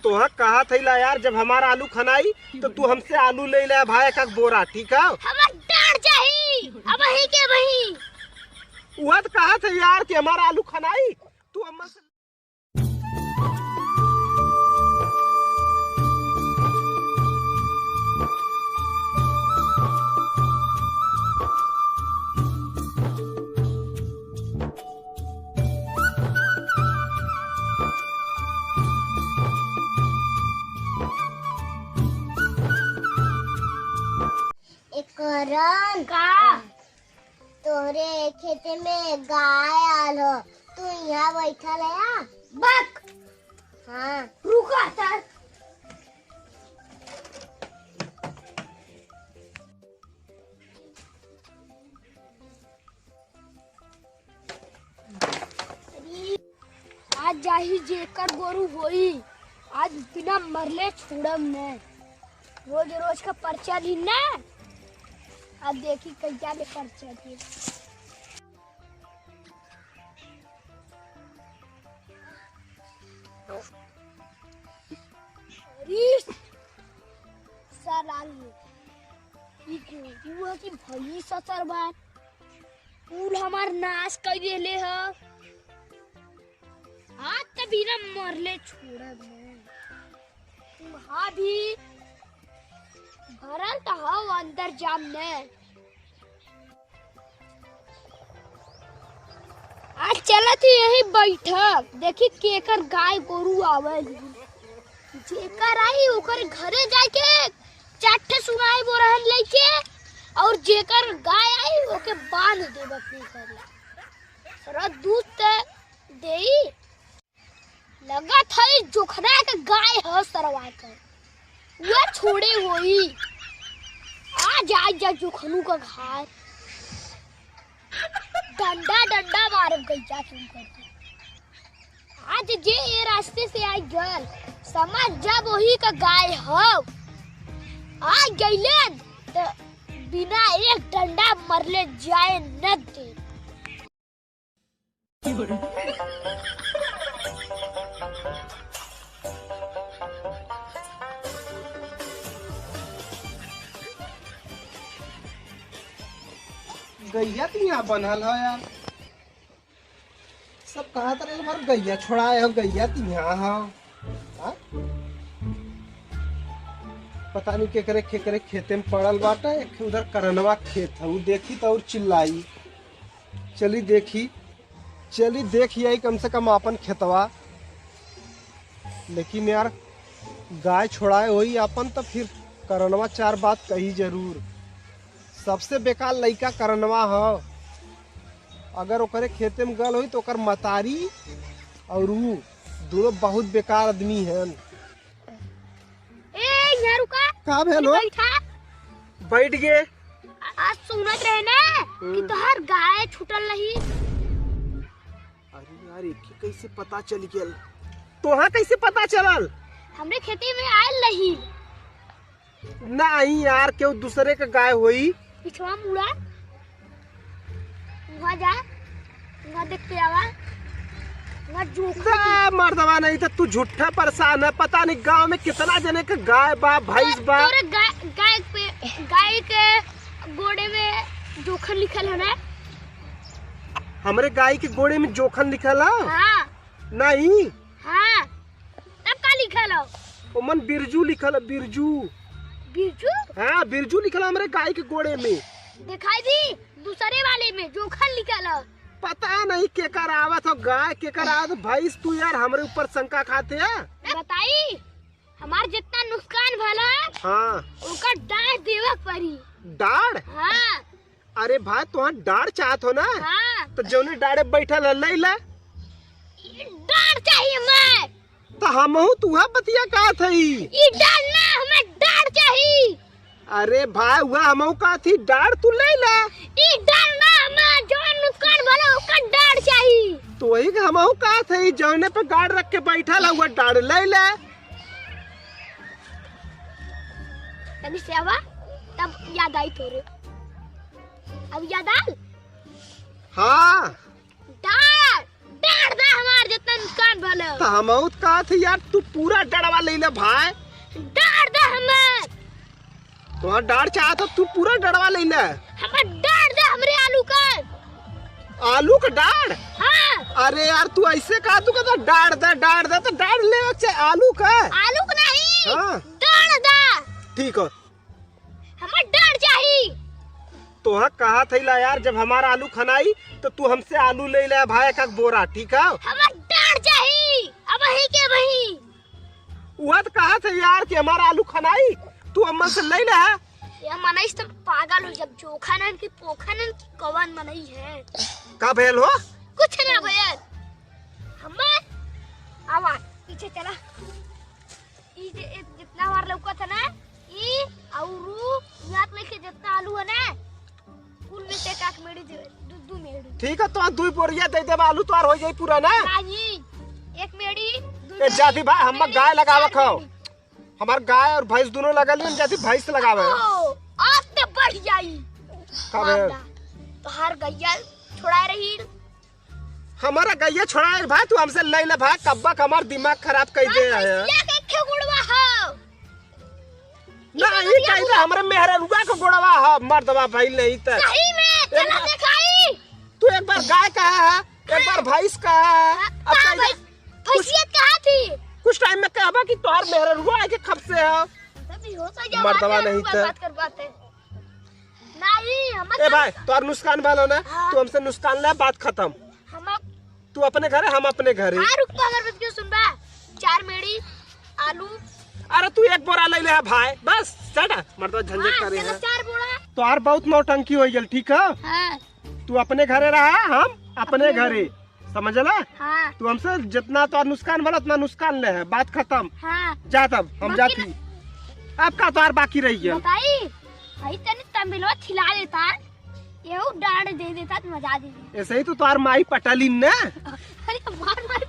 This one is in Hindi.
तोह कहा थी ला यार, जब हमारा आलू खनाई तो तू हमसे आलू ले ले भाई एक बोरा, ठीक है? हमें डाढ़ चाहिए अब वही के वही। वह तो कहा था यार कि हमारा आलू खनाई, तू अम्मा से करन का तोरे खेते में गाय आल हो, तू यहाँ बैठल है बक। हाँ रुका तर आज जाही जेकर गोरू होई, आज बिना मरले छोड़म ने। रोज रोज का पर्चा ली ना, अब देखी कैसा ले पर्चा दी। की भई ससर बार फूल हमार नाश कर देले ह। आज त बिना मरले छोड़ब ने। तुहा भी भरल त हव अंदर जाम ने। आज चलत यही बैठक, देखी केकर गाय गोरू आवल। जेकर आई ओकर घरे जाके चाटे सुनाई बोरहन लेके, और जेकर गाय आई ओके बांध देबक नहीं करे। सरा दूध ते देई लगा था जोखना के गाय ह सरवा कर वो छोड़े होई। आज जा जोखनू का घर डंडा डंडा मार गईया तुम करके। आज जे ये रास्ते से आई गल समझ जब वही का गाय हो आ गईलन तो बिना एक डंडा मरले जाए न दे। गैया तो यहाँ बनल है यार, सब कहा तरह हमार गैया छोड़ाए हो, गैया तो यहाँ हो। पता नहीं केकरे खेते में पड़ल बाटा। एक उधर करनवा खेत है, वो देखी तो और चिल्लाई। चली देखी आई कम से कम अपन खेतवा। लेकिन यार गाय छोड़ाए होई अपन, तो फिर करनवा चार बात कही जरूर। सबसे बेकार लड़का करनवा हो। अगर ओकरे खेते में गल हुई तो ओकर मतारी और वो दोनों बहुत बेकार आदमी हैं। यहाँ रुका का भेलो? बैठ गए। आज सुनत रहे ना कि तोहर गाय छूटल नहीं। अरे यार एक कैसे पता चल गया? तोहा कैसे पता चलल? हमरे खेती में आयल नहीं। नहीं यार, क्यों दूसरे का गाय होई? पिछवा मुड़ा वहाँ जा, वहाँ देखते आवा। मर्दवा नहीं था, तू झूठा परेशान है। पता नहीं गांव में कितना जने का गाय बा भैंस बा। गाय के गोड़े में जोखन लिखल है ना? हमरे गाय के गोड़े में जोखन लिखल है? हाँ। नहीं। हाँ। तब का लिखल है? ओमन बिरजू लिखल है, बिरजू। बिरजू? हाँ बिरजू लिखल है हमरे गाय के गोड़े में। दिखाई दी दूसरे वाले में जोखन लिखल है। पता नहीं केकर आवत हो गाय, केकर आवत भैंस। तू यार हमरे ऊपर शंका खाते है। बताई हमार जितना नुकसान भला, हाँ उनका डांट देवक पड़ी। डाढ़? हाँ। अरे भाई तुहां डाढ़ चाहत हो ना? हाँ। तो जौने डाढ़े बैठल है ले ले। डांट चाहिए मैं। तो हमहू तुहा बतिया का थई। ये डांट ना, हमें डांट चाहिए। अरे भाई वह हमहू का थी डाढ़, तू ले ले। ये डांट ना, हमें जो नुकसान भला उसका डांट चाहिए। तो वही हमहू का थई जौने पे गाड़ रख के बैठल है वो डाढ़ ले ले। तभी सेवा तब याद आई तोरे। अब याद आल? हाँ। डाढ़ डाड़ दा हमार जितना नुकसान भले तो हम कहा थे यार तू पूरा डड़वा ले ले भाई। डाड़ दा हमार तुम्हारा डाड़ चाहा तो तू पूरा डड़वा ले ले। हमार डाड़ दा हमरे आलू का। आलू का डाड़? हाँ। अरे यार तू ऐसे कहा तू कहता डाड़ दे तो डाड़ ले आलू का। आलू का नहीं। हाँ। डाड़ दा। ठीक है। हमार डाड़ चाहिए। तो हाँ कहा था ला यार जब हमारा आलू खनाई तो तू हमसे आलू ले ले भाई एक बोरा। ठीक है। हमार डाड़ चाहिए अब वही के वही। वह तो कहा था यार कि हमारा आलू खनाई तू अम्मा से ले ले। ये मनई तो पागल हो जब चोखा नन की पोखा नन की कवन मनई है। का भेल हो? कुछ ना भैया हमार आवाज पीछे चला। जितना हमार लौका था ना ई औरू याद में के जितना आलू है ना कुल में से काक मेड़ी दे दू मेड़ी। ठीक है तो दू बोरिया दे दे आलू तोर हो जाई पूरा ना। राजी एक मेड़ी ए जाती भाई हम गाय लगावा खाओ। हमार गाय और भैंस दोनों लगल जाती भैंस लगावे। आप तो बढ़ जाई। का भेल? तो हर गैया छोड़ा रही। हमारा गैया छोड़ा भाई तू हमसे ले ले भाई कब्बा हमार दिमाग खराब कर दे है। ना ई कहिदा हमरे मेहरा रुआ को गोड़वा ह मर्दवा भाई नहीं त सही में चला दिखाई। तू एक बार गाय का है एक बार भैंस का है। अब भैंसियत कहाँ थी? कुछ टाइम में कहबा कि तोहर मेहरा रुआ है के खप से है। तभी हो सके मर्दवा नहीं त बात कर बातें नहीं हम। ए भाई तोहर नुकसान वाला ना तू हमसे नुकसान ले बात खत्म। हम तू अपने घर हम अपने घर। हां रुक तो अगर क्यों सुन बा 4 मेड़ी आलू। अरे तू एक बोरा ले ले भाई बस चढ़ मर्दवा झंझट करे है। 4 बोरा तोहर बहुत नौटंकी हो गेल। ठीक है हां तू अपने घरे रहा हम अपने घरे समझला। हां तू हमसे जितना तो नुकसान वाला उतना नुकसान ले है बात खत्म। हां जा तब हम जाती अब का तोहार बाकी रही है। बताई भाई तने तमिलवा खिला देता ये डाड़ दे देता तो मजा दे। ऐसे ही तो तोहार माई पटलिन ने। अरे मार मार